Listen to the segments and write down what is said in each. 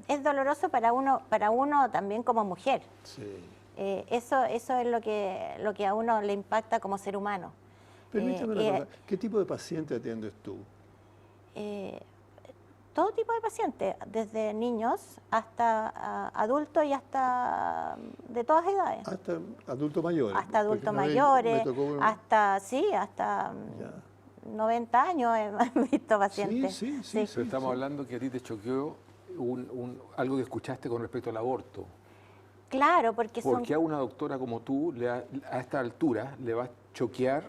es doloroso para uno también como mujer. Sí. Eso es lo que a uno le impacta como ser humano. Permítame una cosa, ¿qué tipo de paciente atiendes tú? Todo tipo de pacientes, desde niños hasta adultos y hasta de todas edades. Hasta adultos mayores. Hasta porque adultos una vez mayores, me tocó hasta Ya. 90 años he visto pacientes. Sí, sí, sí. Pero estamos hablando que a ti te choqueó algo que escuchaste con respecto al aborto. Claro, porque ¿Por qué a una doctora como tú, a esta altura, le va a choquear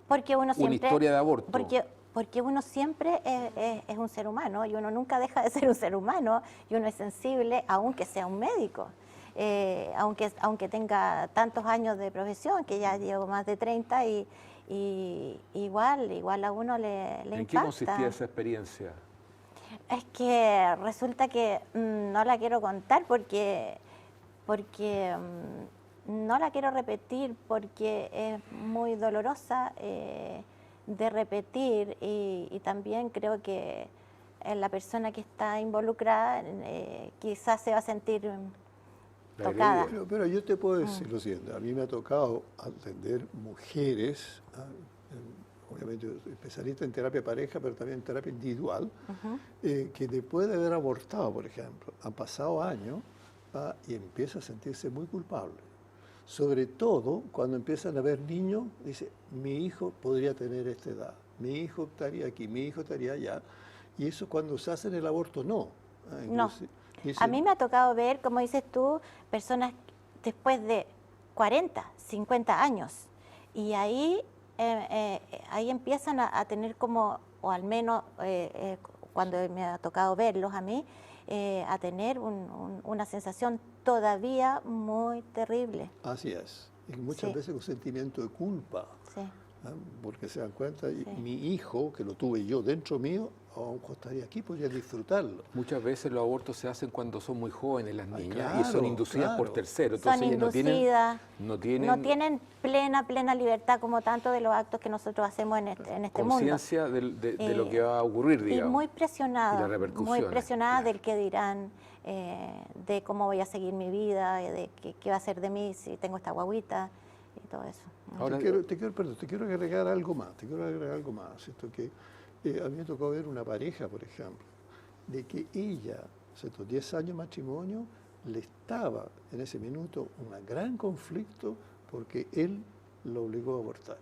porque uno siempre, una historia de aborto? Porque uno siempre es un ser humano y uno nunca deja de ser un ser humano y uno es sensible, aunque sea un médico. Aunque tenga tantos años de profesión, que ya llevo más de 30 y igual a uno le impacta. ¿En qué consistía esa experiencia? Es que resulta que no la quiero contar porque no la quiero repetir porque es muy dolorosa de repetir y también creo que la persona que está involucrada quizás se va a sentir tocada. Pero yo te puedo decir lo siguiente, a mí me ha tocado atender mujeres, obviamente especialista en terapia de pareja, pero también en terapia individual, que después de haber abortado, por ejemplo, han pasado años y empieza a sentirse muy culpable. Sobre todo cuando empiezan a ver niños, dice, mi hijo podría tener esta edad, mi hijo estaría aquí, mi hijo estaría allá, y eso cuando se hacen el aborto no. No. A mí me ha tocado ver, como dices tú, personas después de 40, 50 años, y ahí empiezan a tener como, o al menos cuando me ha tocado verlos a mí, a tener una sensación todavía muy terrible. Así es, y muchas veces con sentimiento de culpa, porque se dan cuenta, mi hijo, que lo tuve yo dentro mío, aún estaría aquí, podría disfrutarlo. Muchas veces los abortos se hacen cuando son muy jóvenes las niñas claro, y son inducidas por terceros. Son inducidas, no tienen plena libertad como tanto de los actos que nosotros hacemos en este mundo. Conciencia de lo que va a ocurrir, digamos. Y muy presionada, claro. del qué dirán, de cómo voy a seguir mi vida, de qué va a ser de mí si tengo esta guaguita y todo eso. Ahora, te quiero agregar algo más, ¿cierto? Que a mí me tocó ver una pareja, por ejemplo, de que ella, ¿cierto? 10 años de matrimonio, le estaba en ese minuto un gran conflicto porque él lo obligó a abortar.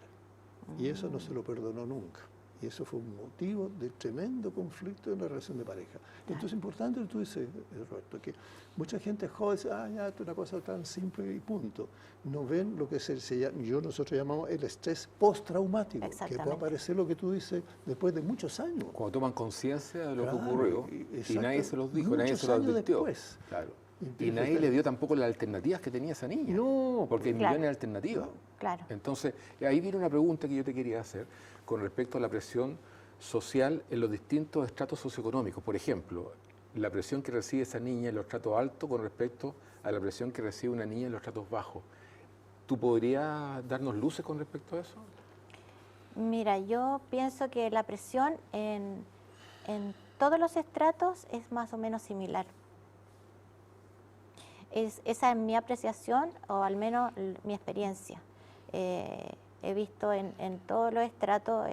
Y eso no se lo perdonó nunca. Y eso fue un motivo de tremendo conflicto en la relación de pareja. Entonces es importante lo que tú dices, Roberto, que mucha gente joven dice, ya, esto es una cosa tan simple y punto. No ven lo que nosotros llamamos el estrés postraumático, que puede aparecer lo que tú dices después de muchos años. Cuando toman conciencia de lo que ocurrió y nadie se los dijo, nadie se los advirtió. Después. Claro. Y nadie le dio tampoco las alternativas que tenía esa niña. No, porque hay millones de alternativas. No, claro. Entonces, ahí viene una pregunta que yo te quería hacer con respecto a la presión social en los distintos estratos socioeconómicos. Por ejemplo, la presión que recibe esa niña en los estratos altos con respecto a la presión que recibe una niña en los estratos bajos. ¿Tú podrías darnos luces con respecto a eso? Mira, yo pienso que la presión en todos los estratos es más o menos similar. Esa es mi apreciación o al menos mi experiencia. He visto en todos los estratos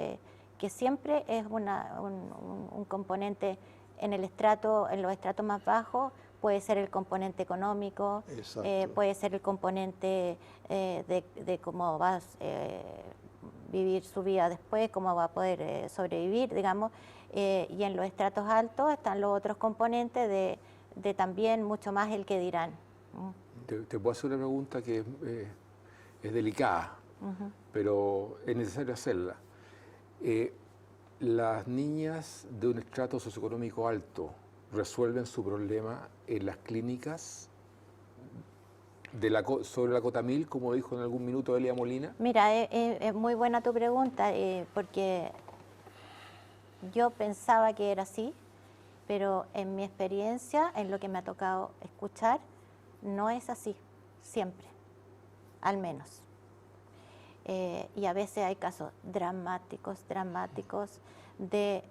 que siempre es un componente en los estratos más bajos, puede ser el componente económico, puede ser el componente de cómo va a vivir su vida después, cómo va a poder sobrevivir, digamos, y en los estratos altos están los otros componentes de también mucho más el que dirán. Te puedo hacer una pregunta que es delicada, pero es necesario hacerla. ¿Las niñas de un estrato socioeconómico alto resuelven su problema en las clínicas sobre la cota 1000, como dijo en algún minuto Elia Molina? Mira, es muy buena tu pregunta, porque yo pensaba que era así, pero en mi experiencia, en lo que me ha tocado escuchar, no es así, siempre, al menos. Y a veces hay casos dramáticos de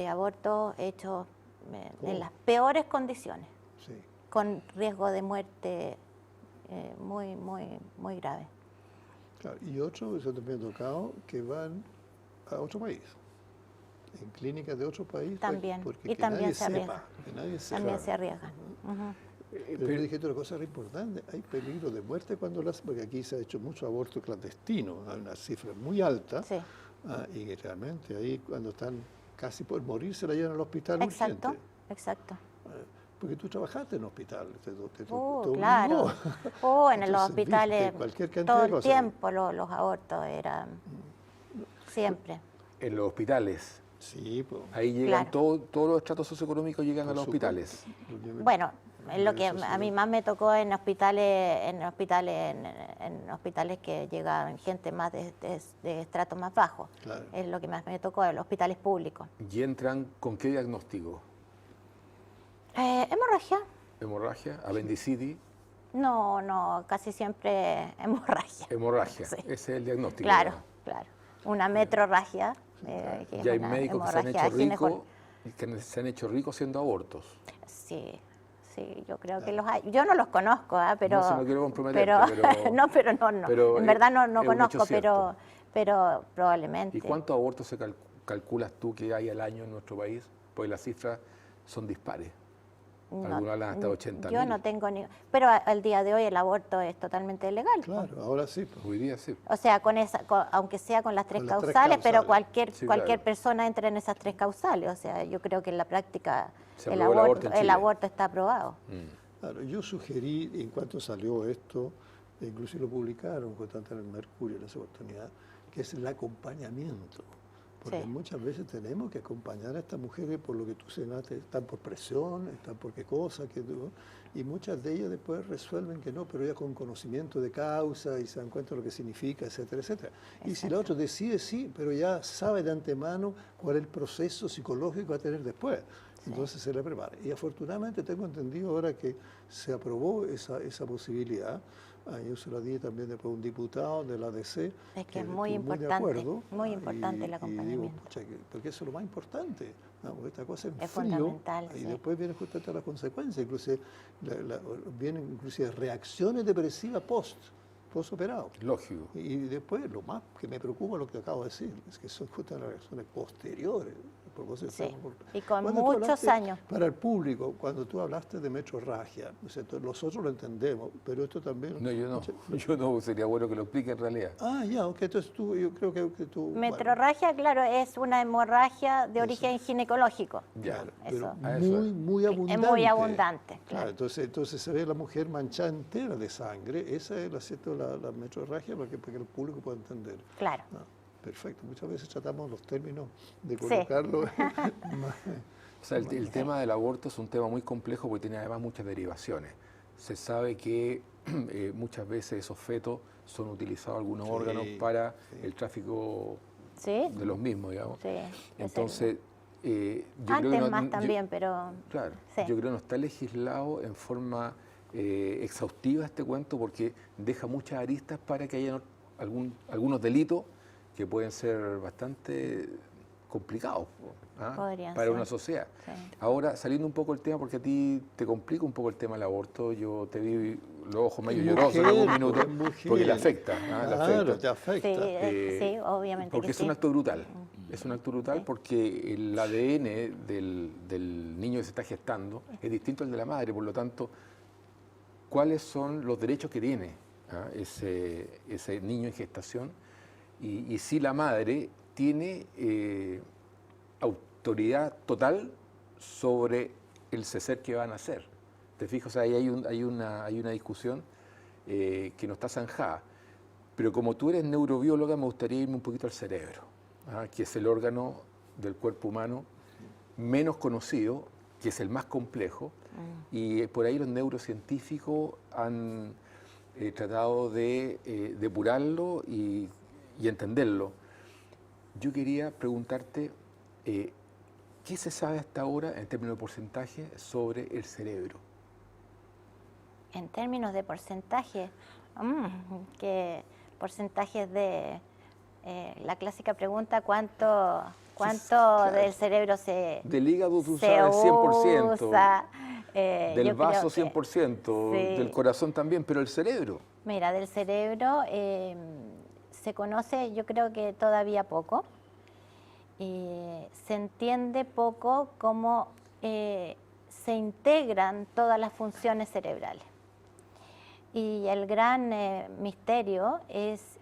abortos hechos Oh. las peores condiciones, Sí. con riesgo de muerte muy, muy, muy grave. Claro, y otros, eso también ha tocado, que van a otro país, en clínicas de otro país, También, porque y que también nadie se sepa, arriesgan. que nadie sepa. También se arriesgan. Ujú. Pero tú dijiste una cosa importante, hay peligro de muerte cuando lo hacen, porque aquí se ha hecho mucho aborto clandestino, hay una cifra muy alta, Sí, y realmente ahí cuando están casi por morir se la llevan al hospital exacto, urgente. exacto. Porque tú trabajaste en hospital, te obligó. Claro. En los Entonces, hospitales viste cualquier cantidad todo de el cosas. tiempo los abortos eran siempre. En los hospitales, Sí, pues. ahí llegan Claro. todos los estratos socioeconómicos llegan a los hospitales. Bueno, es lo que a mí más me tocó en hospitales, en hospitales que llegaban gente más de estratos más bajos. Claro. Es lo que más me tocó en los hospitales públicos. ¿Y entran con qué diagnóstico? Hemorragia. ¿Hemorragia? ¿Apendicitis? No, casi siempre hemorragia. Hemorragia. Sí. Ese es el diagnóstico. Claro, ¿verdad? claro. Una metrorragia. Que es Ya hay una médicos que se han hemorragia hecho ricos ginecol- que se han hecho ricos haciendo abortos. Sí, yo creo que los hay. Yo no los conozco, pero... No, si no quiero comprometerte, pero- no, pero no. pero En verdad no es un conozco, hecho cierto. pero probablemente. ¿Y cuántos abortos calculas tú que hay al año en nuestro país? Pues las cifras son dispares. No, Algunos hablan hasta 80.000. Yo no tengo ni... Pero al día de hoy el aborto es totalmente legal. Claro, ahora sí. Pues. Hoy día sí. O sea, aunque sea con las tres Con las tres causales, pero causales. Sí, cualquier claro. persona entra en esas tres causales. O sea, yo creo que en la práctica Se aprobó el aborto en el Chile. aborto está aprobado. Claro, yo sugerí, en cuanto salió esto, inclusive lo publicaron constante en el Mercurio en esa oportunidad, que es el acompañamiento. Porque Sí. muchas veces tenemos que acompañar a estas mujeres por lo que tú señalaste, están por presión, están por qué cosa, y muchas de ellas después resuelven que no, pero ya con conocimiento de causa y se dan cuenta de lo que significa, etcétera, etcétera. Y si la otra decide sí, pero ya sabe de antemano cuál es el proceso psicológico que va a tener después. Entonces se le prepara. Y afortunadamente tengo entendido ahora que se aprobó esa posibilidad. Yo se la di también después a un diputado de la ADC. Es que es muy estuvo de importante, acuerdo, muy importante el y digo, acompañamiento. pucha, porque eso es lo más importante. Porque esta cosa es Es frío, fundamental, y sí. después vienen justamente las consecuencias. Inclusive vienen inclusive reacciones depresivas postoperado. Lógico. Y después, lo más que me preocupa lo que acabo de decir, es que son justamente las reacciones posteriores. Sí, y con Cuando tú muchos hablaste, años. Para el público, cuando tú hablaste de metrorragia, ¿no es cierto? Nosotros lo entendemos, pero esto también... No, yo no. Yo no, sería bueno que lo explique en realidad. Ya, ok, entonces yo creo que tú... Metrorragia, claro, es una hemorragia de origen ginecológico. Ya. Claro, Eso. pero A eso muy abundante. Es muy abundante, claro. Entonces se ve la mujer manchada entera de sangre. Esa es la metrorragia para que el público pueda entender. Claro. Perfecto. Muchas veces tratamos los términos de Sí. colocarlo más... O sea, el tema del aborto es un tema muy complejo porque tiene además muchas derivaciones. Se sabe que muchas veces esos fetos son utilizados algunos Sí, órganos para sí. el tráfico Sí, de los mismos, digamos. sí. Entonces, yo creo Antes que no, más también, pero... claro, sí. yo creo que no está legislado en forma exhaustiva este cuento porque deja muchas aristas para que haya algunos delitos que pueden ser bastante complicados Podrían para ser. una sociedad. Sí. Ahora, saliendo un poco del tema, porque a ti te complica un poco el tema del aborto, yo te vi los ojos medio llorosos en algún minuto, porque le afecta. Le Claro, afecta. te afecta. Sí, obviamente Porque que es sí. un acto brutal. Es un acto brutal Sí. porque el ADN del niño que se está gestando es distinto al de la madre, por lo tanto, ¿cuáles son los derechos que tiene ese niño en gestación? Y si la madre tiene autoridad total sobre el ser que van a hacer. ¿Te fijas? O sea, ahí hay una discusión que no está zanjada. Pero como tú eres neurobióloga, me gustaría irme un poquito al cerebro, que es el órgano del cuerpo humano menos conocido, que es el más complejo, y por ahí los neurocientíficos han tratado de depurarlo y entenderlo. Yo quería preguntarte, ¿qué se sabe hasta ahora en términos de porcentaje sobre el cerebro? En términos de porcentaje, que porcentajes de la clásica pregunta, ¿cuánto cuánto del cerebro del hígado tú se sabes 100%, usa, del yo vaso creo que 100%, sí. del corazón también, pero el cerebro. Mira, del cerebro se conoce, yo creo que todavía poco. Se entiende poco cómo se integran todas las funciones cerebrales. Y el gran misterio es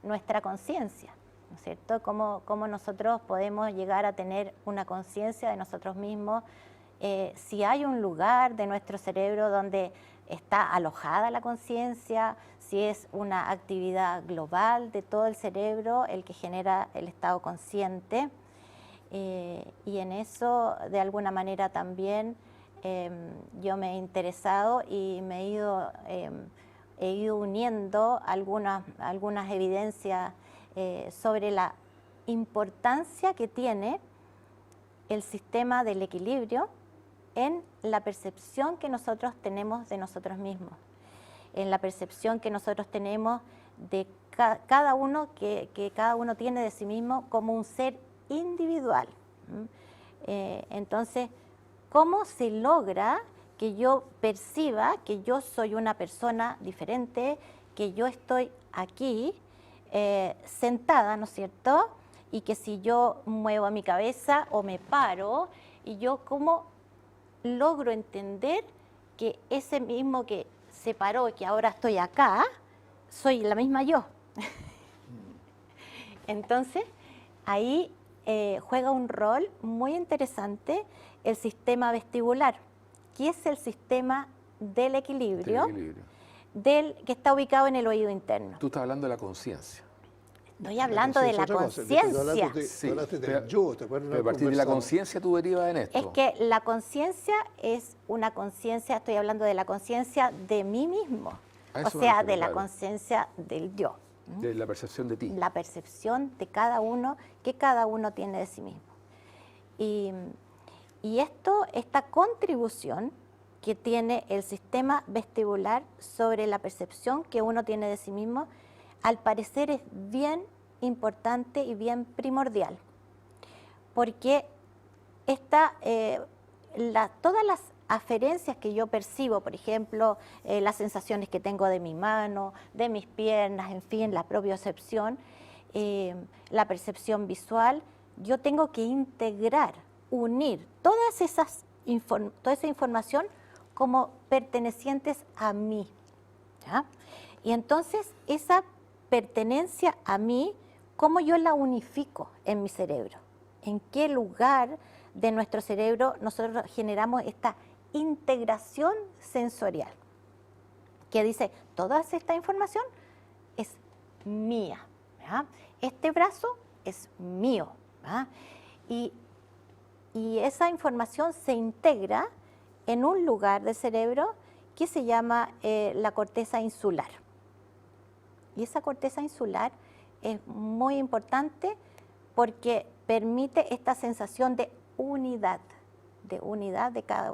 nuestra conciencia, ¿no es cierto? Cómo nosotros podemos llegar a tener una conciencia de nosotros mismos, si hay un lugar de nuestro cerebro donde está alojada la conciencia, si es una actividad global de todo el cerebro el que genera el estado consciente. Y en eso, de alguna manera también, yo me he interesado y me he ido uniendo algunas evidencias sobre la importancia que tiene el sistema del equilibrio en la percepción que nosotros tenemos de nosotros mismos, en la percepción que nosotros tenemos de cada uno, que cada uno tiene de sí mismo como un ser individual. Entonces, ¿cómo se logra que yo perciba que yo soy una persona diferente, que yo estoy aquí sentada, ¿no es cierto? Y que si yo muevo mi cabeza o me paro, y yo cómo logro entender que ese mismo que se paró y que ahora estoy acá, soy la misma yo. Entonces, ahí juega un rol muy interesante el sistema vestibular, que es el sistema del equilibrio, que está ubicado en el oído interno. Tú estás hablando de la conciencia. Estoy hablando de la conciencia. Sí, del yo, ¿te acuerdas? Pero a partir de la conciencia tú derivas en esto. Es que la conciencia es una conciencia, estoy hablando de la conciencia de mí mismo, o sea, de la conciencia del yo. De la percepción de ti. La percepción de cada uno, que cada uno tiene de sí mismo. Y esta contribución que tiene el sistema vestibular sobre la percepción que uno tiene de sí mismo, al parecer es bien importante y bien primordial, porque todas las aferencias que yo percibo, por ejemplo, las sensaciones que tengo de mi mano, de mis piernas, en fin, la propiocepción, la percepción visual, yo tengo que integrar, unir toda esa información como pertenecientes a mí, ¿ya? Y entonces esa pertenencia a mí, ¿cómo yo la unifico en mi cerebro? ¿En qué lugar de nuestro cerebro nosotros generamos esta integración sensorial? Que dice, toda esta información es mía, ¿verdad? Este brazo es mío, ¿verdad? Y esa información se integra en un lugar del cerebro que se llama la corteza insular. Y esa corteza insular es muy importante porque permite esta sensación de unidad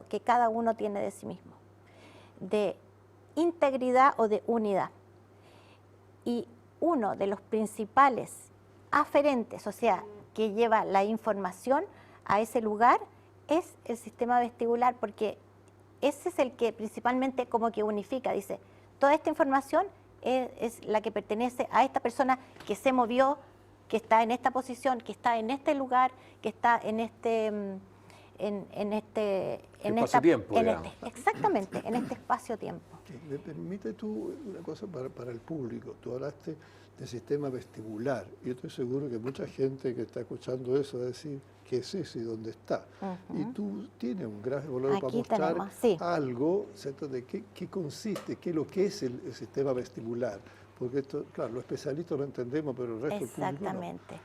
que cada uno tiene de sí mismo, de integridad o de unidad. Y uno de los principales aferentes, o sea, que lleva la información a ese lugar, es el sistema vestibular, porque ese es el que principalmente como que unifica, dice, toda esta información es la que pertenece a esta persona que se movió, que está en esta posición, que está en este lugar, que está en espacio-tiempo. Exactamente, en este espacio-tiempo. ¿Me permite tú una cosa para el público? Tú hablaste del sistema vestibular. Yo estoy seguro que mucha gente que está escuchando eso va a decir, ¿qué es eso y dónde está? Y tú tienes un gran valor para mostrar algo, ¿cierto? De qué consiste, qué es lo que es el sistema vestibular. Porque esto, claro, los especialistas lo entendemos, pero el resto del público no. Exactamente.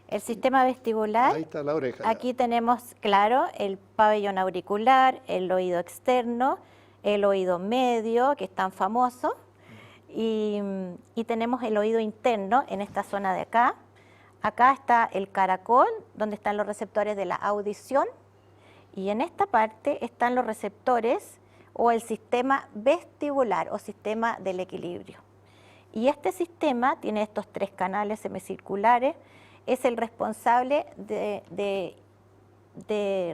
El sistema vestibular, ahí está la oreja. Aquí tenemos, claro, el pabellón auricular, el oído externo, el oído medio, que es tan famoso, y tenemos el oído interno en esta zona de acá. Acá está el caracol, donde están los receptores de la audición, y en esta parte están los receptores o el sistema vestibular o sistema del equilibrio. Y este sistema tiene estos 3 canales semicirculares es el responsable de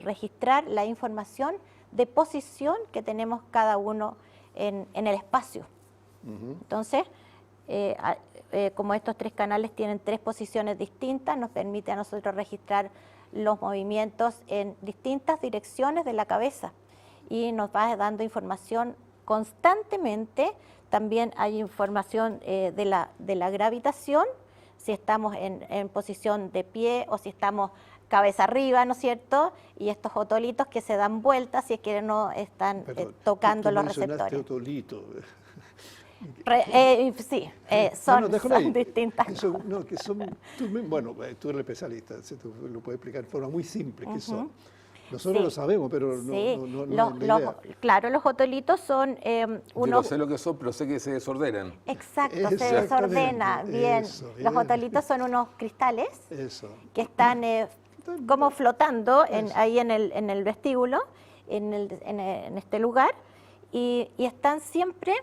registrar la información de posición que tenemos cada uno en el espacio. Entonces, como estos 3 canales tienen 3 posiciones distintas, nos permite a nosotros registrar los movimientos en distintas direcciones de la cabeza y nos va dando información constantemente. También hay información de la gravitación, si estamos en posición de pie o si estamos cabeza arriba, ¿no es cierto? Y estos otolitos que se dan vueltas si es que no están tocando los receptores. Otolito. Sí, son distintas cosas. Bueno, tú eres especialista, tú lo puedes explicar de forma muy simple qué son. Nosotros lo sabemos, pero claro, los otolitos son Yo no sé lo que son, pero sé que se desordenan. Exacto, se desordena, bien. Los otolitos son unos cristales que están como flotando ahí en el vestíbulo, en este lugar, y están siempre,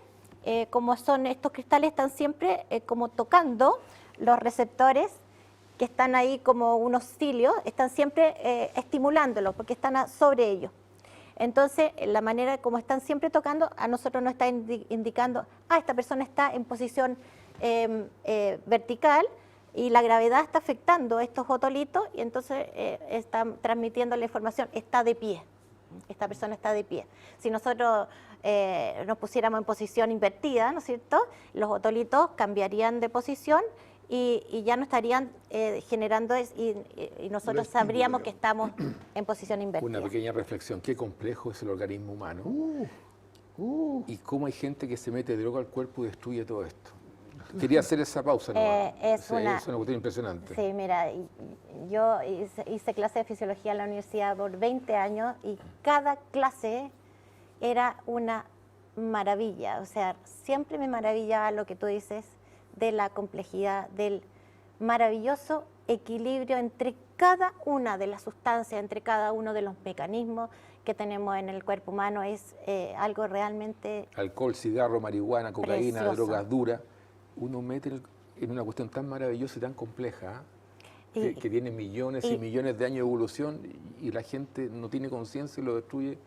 como son estos cristales, están siempre como tocando los receptores que están ahí como unos cilios, están siempre estimulándolos porque están sobre ellos. Entonces, la manera como están siempre tocando, a nosotros nos está indicando, esta persona está en posición vertical y la gravedad está afectando estos otolitos y entonces están transmitiendo la información, está de pie, esta persona está de pie. Si nosotros nos pusiéramos en posición invertida, ¿no es cierto?, los otolitos cambiarían de posición y ya no estarían generando y nosotros sabríamos que estamos en posición invertida. Una pequeña reflexión, qué complejo es el organismo humano y cómo hay gente que se mete droga al cuerpo y destruye todo esto. Quería hacer esa pausa. Es una cuestión impresionante. Sí, mira, yo hice clase de fisiología en la universidad por 20 años y cada clase era una maravilla. O sea, siempre me maravillaba lo que tú dices de la complejidad, del maravilloso equilibrio entre cada una de las sustancias, entre cada uno de los mecanismos que tenemos en el cuerpo humano. Es algo realmente alcohol, cigarro, marihuana, cocaína, precioso. Drogas duras. Uno mete en una cuestión tan maravillosa y tan compleja, que tiene millones y millones de años de evolución y la gente no tiene conciencia y lo destruye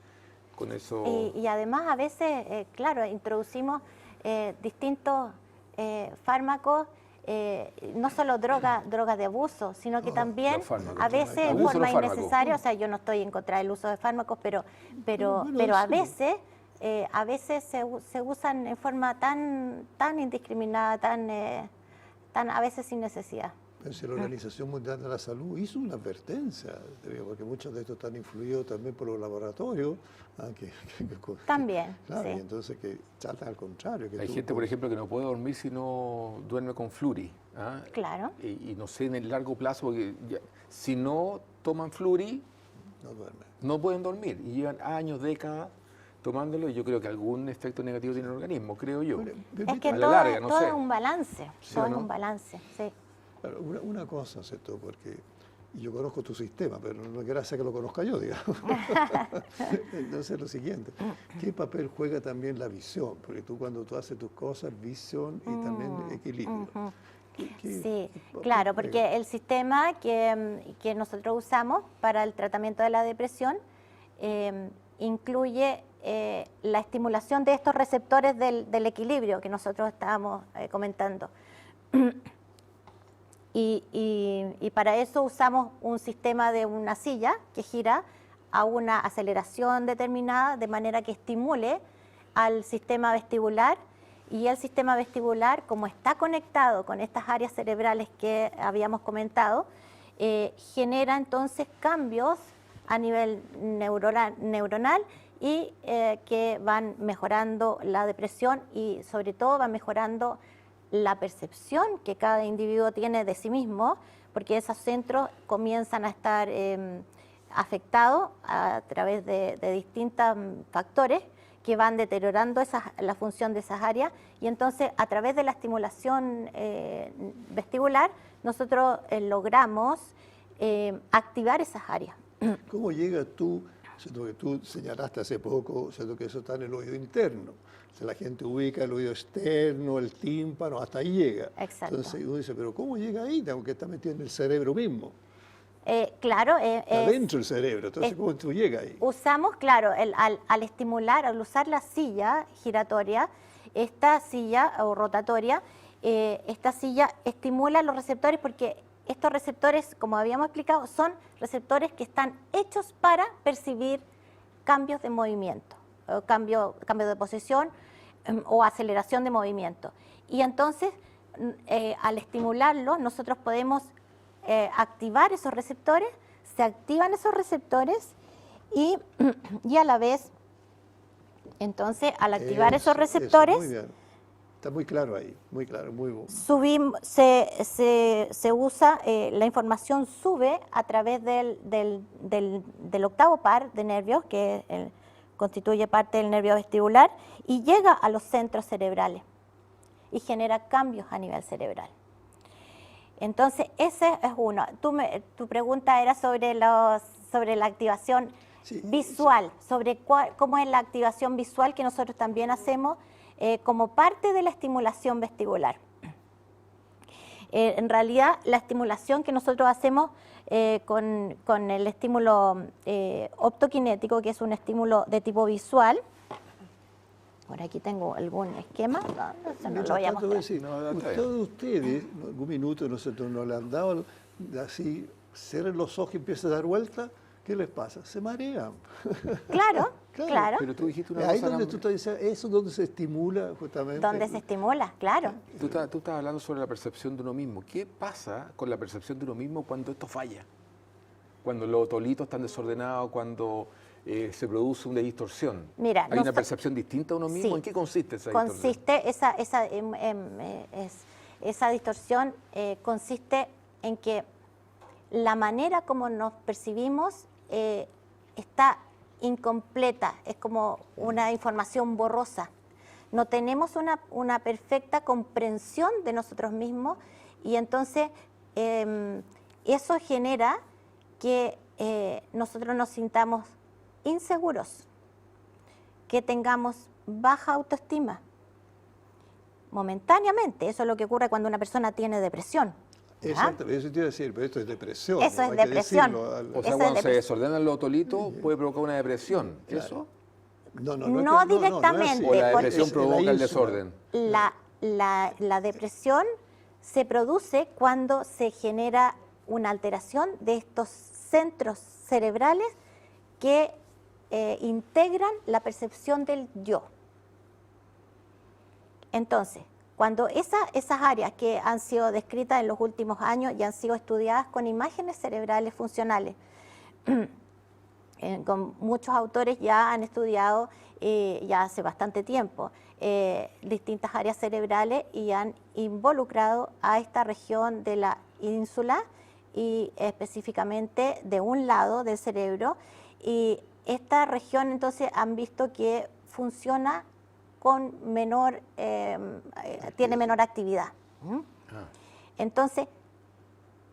con eso. Y además a veces, claro, introducimos distintos fármacos, no solo drogas de abuso, sino que también a veces en forma innecesaria. O sea, yo no estoy en contra del uso de fármacos, pero a veces se usan en forma tan indiscriminada, tan a veces sin necesidad. Pero si la Organización Mundial de la Salud hizo una advertencia, porque muchos de estos están influidos también por los laboratorios. También, claro, sí. Y entonces que tratan al contrario. Hay gente, por ejemplo, que no puede dormir si no duerme con fluri. Claro. Y no sé en el largo plazo, porque si no toman fluri, no pueden dormir. Y llevan años, décadas tomándolo, y yo creo que algún efecto negativo tiene el organismo, creo yo. Es que a la larga, no todo sé. es un balance, ¿Sí todo o no? es un balance, sí. Una cosa, ¿cierto? Porque yo conozco tu sistema, pero no es gracia que lo conozca yo, digamos. Entonces, lo siguiente, ¿qué papel juega también la visión? Porque tú cuando tú haces tus cosas, visión y también equilibrio. Sí, claro, porque el sistema que nosotros usamos para el tratamiento de la depresión incluye la estimulación de estos receptores del equilibrio que nosotros estábamos comentando. Y para eso usamos un sistema de una silla que gira a una aceleración determinada, de manera que estimule al sistema vestibular, y el sistema vestibular, como está conectado con estas áreas cerebrales que habíamos comentado, genera entonces cambios a nivel neuronal y que van mejorando la depresión y sobre todo van mejorando la percepción que cada individuo tiene de sí mismo, porque esos centros comienzan a estar afectados a través de distintos factores que van deteriorando la función de esas áreas, y entonces a través de la estimulación vestibular nosotros logramos activar esas áreas. ¿Cómo llegas tú ¿cierto? Que tú señalaste hace poco, ¿cierto? Que eso está en el oído interno. O sea, la gente ubica el oído externo, el tímpano, hasta ahí llega. Exacto. Entonces uno dice, pero ¿cómo llega ahí? Aunque está metido en el cerebro mismo. Claro, Está dentro del cerebro. Entonces, ¿cómo tú llegas ahí? usamos, claro, al estimular, al usar la silla giratoria, esta silla o rotatoria, esta silla estimula los receptores porque estos receptores, como habíamos explicado, son receptores que están hechos para percibir cambios de movimiento, cambio de posición o aceleración de movimiento. Y entonces, al estimularlo, nosotros podemos activar esos receptores, se activan esos receptores y a la vez, entonces, al activar esos receptores, muy bien. Está muy claro ahí, muy claro, muy bueno. se usa, la información sube a través del octavo par de nervios, que constituye parte del nervio vestibular, y llega a los centros cerebrales y genera cambios a nivel cerebral. Entonces, ese es uno. Tu pregunta era sobre la activación visual, sobre cómo es la activación visual que nosotros también hacemos como parte de la estimulación vestibular. En realidad, la estimulación que nosotros hacemos con el estímulo optoquinético, que es un estímulo de tipo visual. Por aquí tengo algún esquema, no lo voy a mostrar. Todos ustedes, algún minuto nosotros no le han dado, así, cierren los ojos y empiezan a dar vueltas, ¿qué les pasa? Se marean. Claro, claro. Pero tú dijiste una Ahí cosa... donde tú estás diciendo, eso es donde se estimula justamente. Donde se estimula, claro. Tú estás hablando sobre la percepción de uno mismo. ¿Qué pasa con la percepción de uno mismo cuando esto falla? Cuando los otolitos están desordenados, cuando se produce una distorsión. Mira, ¿Hay una percepción distinta de uno mismo? Sí. ¿En qué consiste esa distorsión? Esa distorsión consiste en que la manera como nos percibimos está incompleta, es como una información borrosa. No tenemos una perfecta comprensión de nosotros mismos y entonces eso genera que nosotros nos sintamos inseguros, que tengamos baja autoestima momentáneamente. Eso es lo que ocurre cuando una persona tiene depresión. Exactamente, eso te iba a decir, pero esto es depresión. Eso es depresión. O sea, cuando se desordenan los otolitos puede provocar una depresión, ¿eso? No directamente. O la depresión provoca el desorden. La depresión se produce cuando se genera una alteración de estos centros cerebrales que integran la percepción del yo. Entonces, cuando esas áreas que han sido descritas en los últimos años y han sido estudiadas con imágenes cerebrales funcionales, con muchos autores ya han estudiado ya hace bastante tiempo distintas áreas cerebrales y han involucrado a esta región de la ínsula y específicamente de un lado del cerebro, y esta región entonces han visto que funciona con tiene menor actividad. Entonces,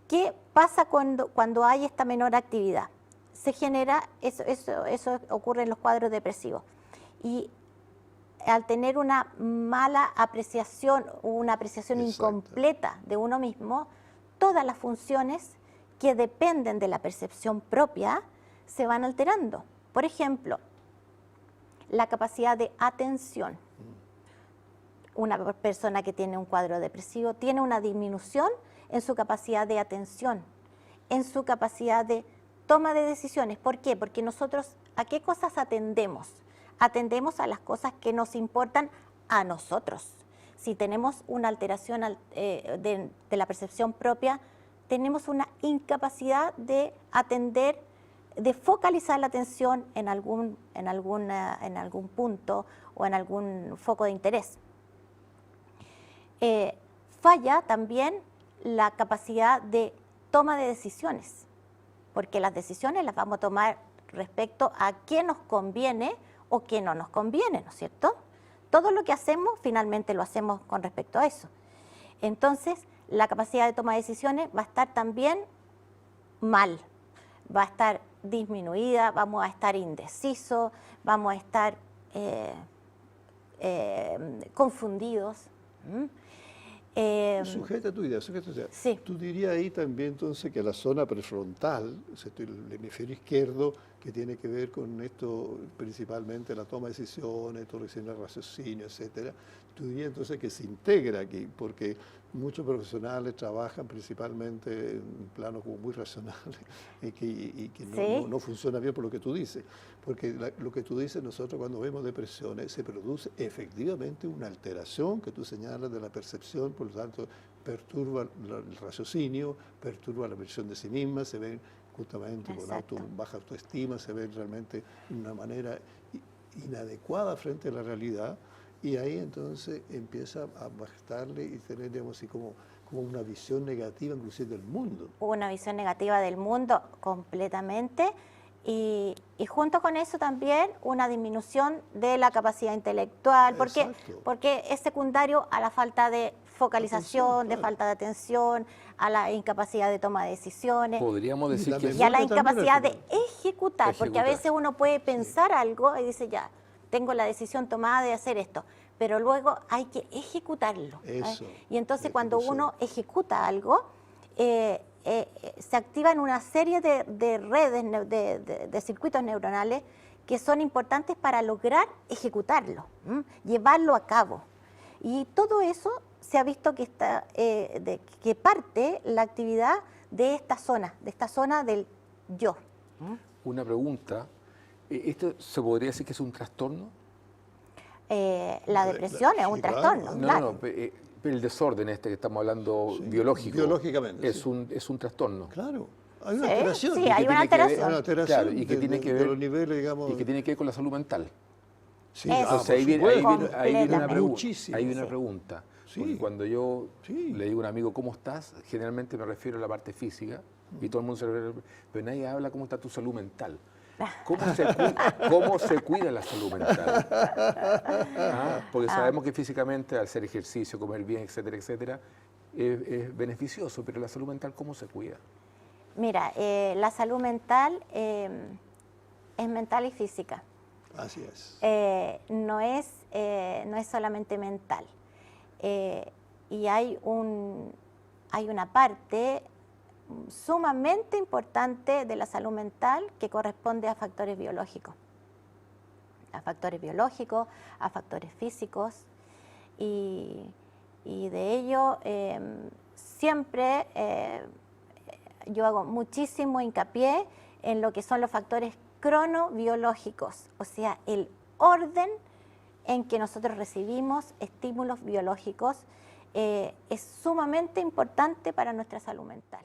¿qué pasa cuando hay esta menor actividad? Se genera, eso ocurre en los cuadros depresivos. Y al tener una mala apreciación o una apreciación incompleta de uno mismo, todas las funciones que dependen de la percepción propia se van alterando. Por ejemplo, la capacidad de atención. Una persona que tiene un cuadro depresivo tiene una disminución en su capacidad de atención, en su capacidad de toma de decisiones. ¿Por qué? Porque nosotros, ¿a qué cosas atendemos? Atendemos a las cosas que nos importan a nosotros. Si tenemos una alteración de la percepción propia, tenemos una incapacidad de atender, de focalizar la atención en algún punto o en algún foco de interés. Falla también la capacidad de toma de decisiones, porque las decisiones las vamos a tomar respecto a qué nos conviene o qué no nos conviene, ¿no es cierto? Todo lo que hacemos, finalmente lo hacemos con respecto a eso. Entonces, la capacidad de toma de decisiones va a estar también mal, va a estar disminuida, vamos a estar indecisos, vamos a estar confundidos. Sujeta tu idea, sujeta tu idea. Sí. Tú dirías ahí también entonces que la zona prefrontal, ¿cierto? El hemisferio izquierdo, que tiene que ver con esto, principalmente la toma de decisiones, todo lo que el raciocinio, etcétera, tú dirías entonces que se integra aquí, porque muchos profesionales trabajan principalmente en planos como muy racionales y que Sí. no funciona bien por lo que tú dices. Porque lo que tú dices, nosotros cuando vemos depresiones, se produce efectivamente una alteración que tú señalas de la percepción, por lo tanto perturba el raciocinio, perturba la percepción de sí misma, se ven justamente Exacto. con baja autoestima, se ven realmente de una manera inadecuada frente a la realidad, y ahí entonces empieza a bastarle y tener, digamos así, como una visión negativa inclusive del mundo. Una visión negativa del mundo completamente, y junto con eso también una disminución de la capacidad intelectual, Exacto. porque es secundario a la falta de focalización, Atención, de claro. falta de atención, a la incapacidad de toma de decisiones. Podríamos Y decir la que Y a la memoria también incapacidad al de final. ejecutar, porque a veces uno puede pensar algo y dice, ya, tengo la decisión tomada de hacer esto, pero luego hay que ejecutarlo. Eso, Y entonces la cuando ejecución. uno ejecuta algo, se activan una serie de redes, de circuitos neuronales que son importantes para lograr ejecutarlo, llevarlo a cabo. Y todo eso se ha visto que, que parte la actividad de esta zona del yo. una pregunta. ¿Esto se podría decir que es un trastorno? La depresión es un sí, claro. trastorno, No, claro. no, el desorden este que estamos hablando Sí, biológico. biológicamente, Es sí. un trastorno. Claro, hay una Sí, alteración. sí, Y que hay una tiene que ver- alteración. Hay una alteración Claro, y que tiene que de ver los niveles, digamos. y que tiene que ver con la salud mental. Sí, Es- Entonces por ahí viene, supuesto. ahí viene una Completamente. pregunta. Muchísimo. Ahí viene una Sí. pregunta. Sí. Porque cuando yo Sí. le digo a un amigo cómo estás, generalmente me refiero a la parte física y todo el mundo se refiere, pero nadie habla cómo está tu salud mental. ¿Cómo se cuida la salud mental? Porque sabemos que físicamente, al hacer ejercicio, comer bien, etcétera, etcétera, es beneficioso, pero la salud mental, ¿cómo se cuida? Mira, la salud mental es mental y física. Así es. No es solamente mental. Y hay una parte sumamente importante de la salud mental que corresponde a factores biológicos. A factores físicos. Y de ello siempre yo hago muchísimo hincapié en lo que son los factores cronobiológicos, o sea, el orden en que nosotros recibimos estímulos biológicos es sumamente importante para nuestra salud mental.